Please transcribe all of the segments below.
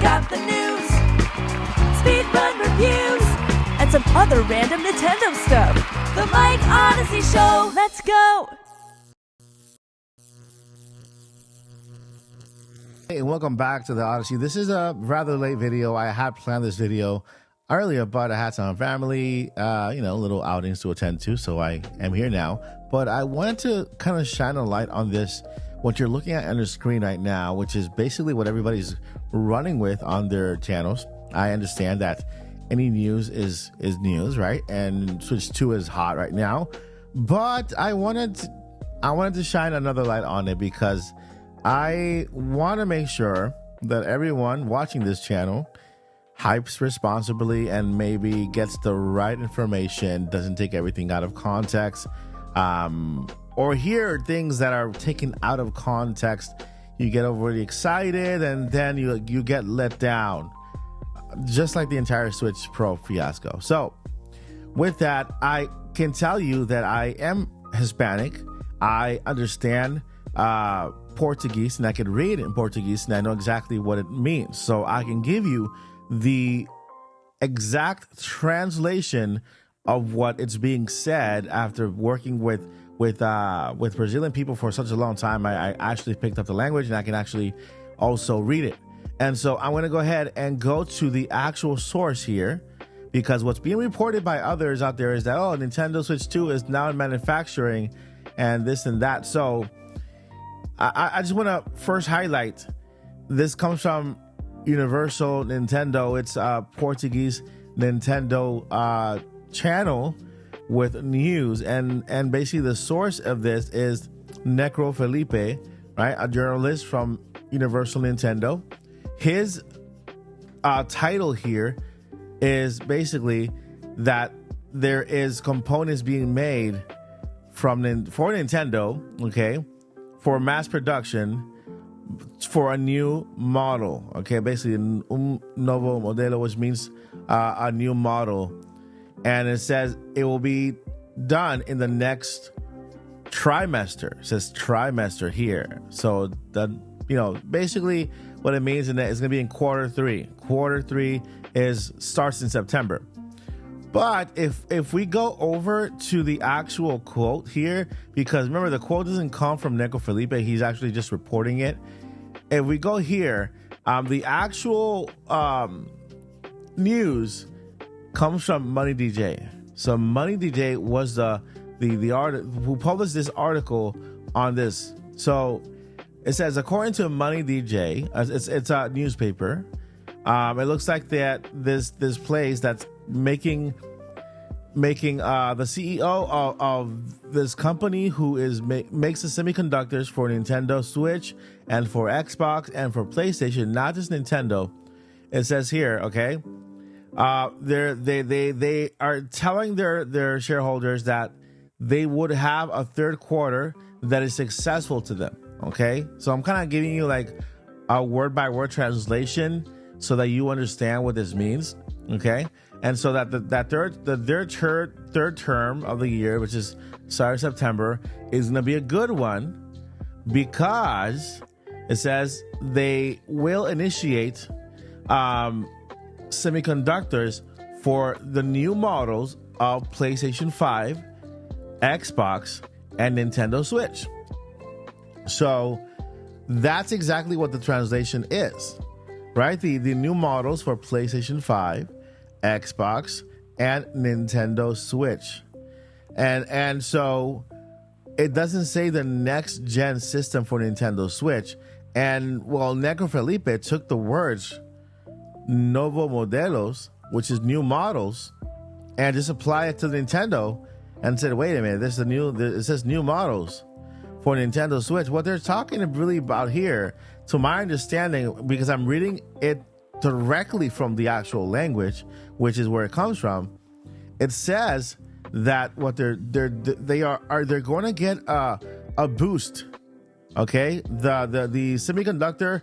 got the news, speedrun reviews, and some other random Nintendo stuff. The Mike Odyssey Show. Let's go. Hey, and welcome back to the Odyssey. This is a rather late video. I had planned this video earlier, but I had some family, little outings to attend to, so I am here now. But I wanted to kind of shine a light on this, what you're looking at on the screen right now, which is basically what everybody's running with on their channels. I understand that any news is news, right? And Switch 2 is hot right now. But I wanted to shine another light on it because I want to make sure that everyone watching this channel hypes responsibly and maybe gets the right information, doesn't take everything out of context, or hear things that are taken out of context. You get overly excited and then you get let down, just like the entire Switch Pro fiasco. So with that, I can tell you that I am Hispanic. I understand Portuguese, and I can read in Portuguese, and I know exactly what it means. So I can give you the exact translation of what it's being said after working with Brazilian people for such a long time. I actually picked up the language, and I can actually also read it. And so I'm going to go ahead and go to the actual source here, because what's being reported by others out there is that, oh, Nintendo Switch 2 is now in manufacturing and this and that. So I just want to first highlight, this comes from Universal Nintendo. It's a Portuguese Nintendo channel with news, and basically the source of this is Necro Felipe, right? A journalist from Universal Nintendo. His title here is basically that there is components being made for Nintendo, okay, for mass production for a new model, okay, basically un novo modelo, which means a new model, and it says it will be done in the next trimester. It says trimester here, so that, basically what it means is that it's going to be in quarter three. Quarter three starts in September. But if we go over to the actual quote here, because remember, the quote doesn't come from Necro Felipe, he's actually just reporting it. If we go here, the actual news comes from Money DJ. So Money DJ was the artist who published this article on this. So it says, according to Money DJ, it's a newspaper. It looks like that this place that's making the CEO of this company who is makes the semiconductors for Nintendo Switch and for Xbox and for PlayStation, not just Nintendo. It says here, okay, they are telling their shareholders that they would have a third quarter that is successful to them. Okay, so I'm kind of giving you like a word by word translation so that you understand what this means. Okay, and so that their third term of the year, which is starting September, is going to be a good one, because it says they will initiate semiconductors for the new models of PlayStation 5, Xbox, and Nintendo Switch. So that's exactly what the translation is, right? The new models for PlayStation 5, Xbox, and Nintendo Switch. And so it doesn't say the next gen system for Nintendo Switch. And well, Necro Felipe took the words Novo Modelos, which is new models, and just apply it to Nintendo and said, wait a minute, it says new models for Nintendo Switch. What they're talking really about here, to my understanding, because I'm reading it directly from the actual language, which is where it comes from, it says that what they're going to get a boost. Okay, the semiconductor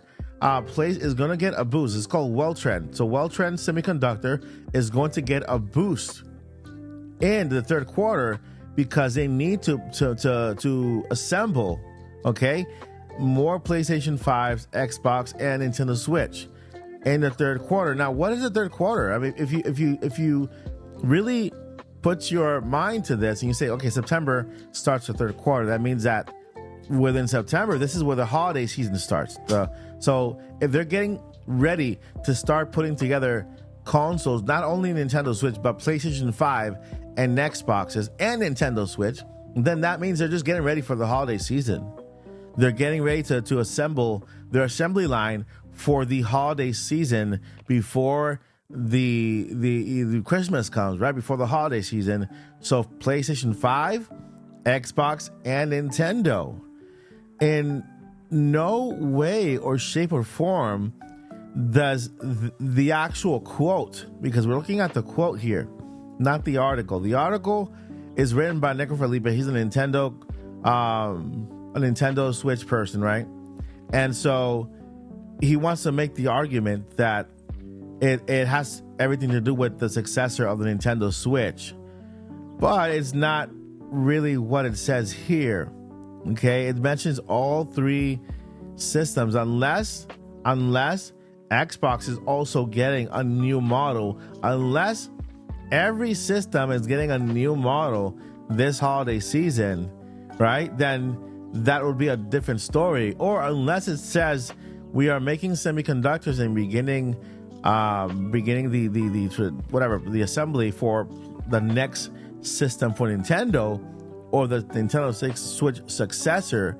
place is going to get a boost. It's called Welltrend. So Welltrend Semiconductor is going to get a boost in the third quarter because they need to assemble, okay, more PlayStation 5s, Xbox, and Nintendo Switch. in the third quarter. Now, what is the third quarter? I mean, if you really put your mind to this and you say, okay, September starts the third quarter, that means that within September, this is where the holiday season starts. So if they're getting ready to start putting together consoles, not only Nintendo Switch, but PlayStation 5 and Xboxes and Nintendo Switch, then that means they're just getting ready for the holiday season. They're getting ready to assemble their assembly line for the holiday season before the Christmas comes, right before the holiday season. So PlayStation 5, Xbox, and Nintendo. In no way or shape or form does the actual quote, because we're looking at the quote here, not the article. The article is written by Nico Felipe. He's a Nintendo Switch person, right? And so he wants to make the argument that it has everything to do with the successor of the Nintendo Switch, but it's not really what it says here. Okay, it mentions all three systems, unless Xbox is also getting a new model, unless every system is getting a new model this holiday season, right? Then that would be a different story. Or unless it says we are making semiconductors and beginning the assembly for the next system for Nintendo or the Nintendo Switch successor.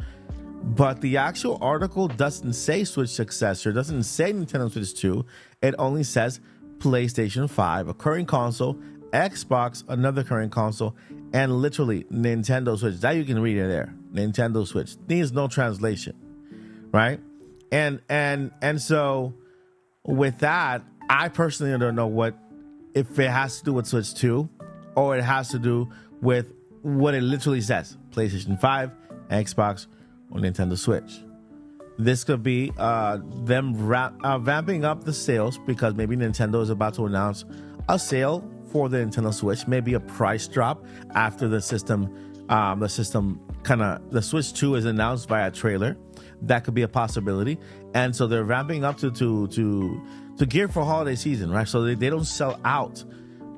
But the actual article doesn't say Switch successor, doesn't say Nintendo Switch 2. It only says PlayStation 5, a current console, Xbox, another current console, and literally Nintendo Switch. That you can read it there. Nintendo Switch. Needs no translation, right? And so with that, I personally don't know if it has to do with Switch 2 or it has to do with what it literally says, PlayStation 5, Xbox, or Nintendo Switch. This could be them vamping up the sales because maybe Nintendo is about to announce a sale for the Nintendo Switch, maybe a price drop after the Switch 2 is announced by a trailer. That could be a possibility. And so they're ramping up to gear for holiday season, right? So they don't sell out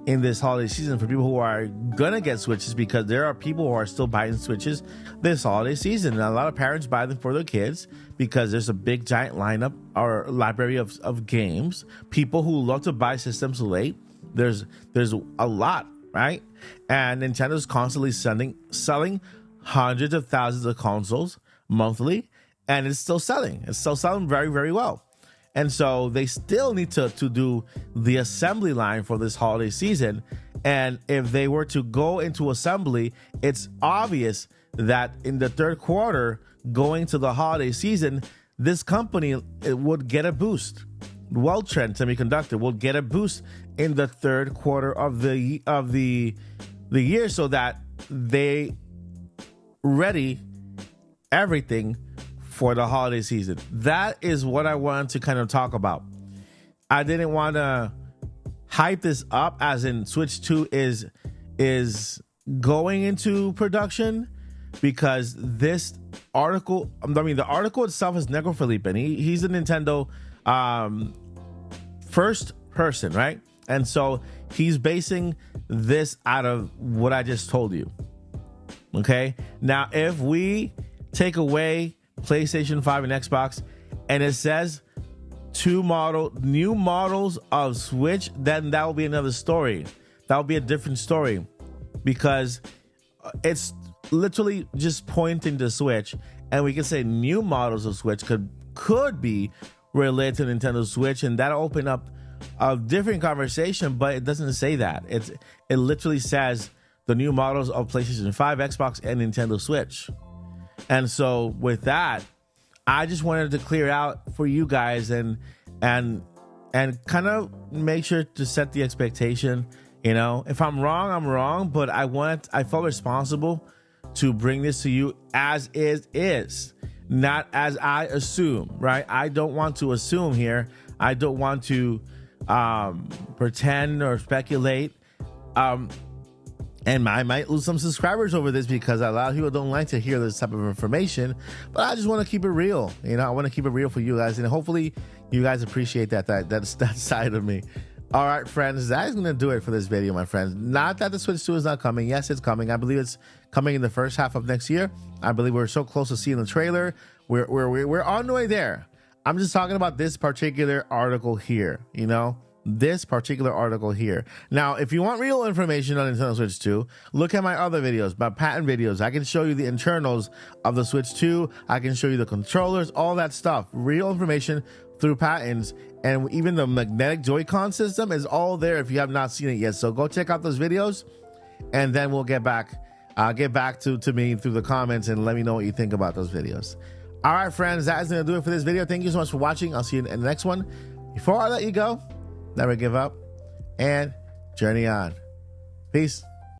in this holiday season for people who are gonna get Switches, because there are people who are still buying Switches this holiday season. And a lot of parents buy them for their kids because there's a big giant lineup or library of games. People who love to buy systems late, there's a lot, right? And Nintendo's constantly selling hundreds of thousands of consoles monthly, and it's still selling. It's still selling very, very well. And so they still need to do the assembly line for this holiday season. And if they were to go into assembly, it's obvious that in the third quarter, going to the holiday season, this company would get a boost. Well-Trend Semiconductor will get a boost in the third quarter of the year, so that they ready everything for the holiday season. That is what I wanted to kind of talk about. I didn't want to hype this up as in Switch 2 is going into production, because this article, the article itself is Nico Felipe, and he's a Nintendo first person, right? And so he's basing this out of what I just told you. Okay? Now, if we take away PlayStation 5 and Xbox, and it says new models of Switch, then that will be another story. That will be a different story, because it's literally just pointing to Switch, and we can say new models of Switch could be related to Nintendo Switch, and that'll open up a different conversation. But it doesn't say that. It literally says the new models of PlayStation 5, Xbox, and Nintendo Switch. And so with that, I just wanted to clear out for you guys and kind of make sure to set the expectation. You know, if I'm wrong, I'm wrong, but I felt responsible to bring this to you as is, not as I assume, right? I don't want to assume here. I don't want to pretend or speculate. And I might lose some subscribers over this, because a lot of people don't like to hear this type of information. But I just want to keep it real. You know, I want to keep it real for you guys. And hopefully You guys appreciate that side of me. All right, friends, that is going to do it for this video, my friends. Not that the Switch 2 is not coming. Yes, it's coming. I believe it's coming in the first half of next year. I believe we're so close to seeing the trailer. We're on the way there. I'm just talking about this particular article here, you know? This particular article here. Now, if you want real information on Nintendo Switch 2, look at my other videos, my patent videos. I can show you the internals of the Switch 2. I can show you the controllers, all that stuff. Real information through patents, and even the magnetic Joy-Con system is all there if you have not seen it yet. So go check out those videos, and then we'll get back to me through the comments and let me know what you think about those videos. All right, friends, that is going to do it for this video. Thank you so much for watching. I'll see you in the next one. Before I let you go, never give up and journey on. Peace.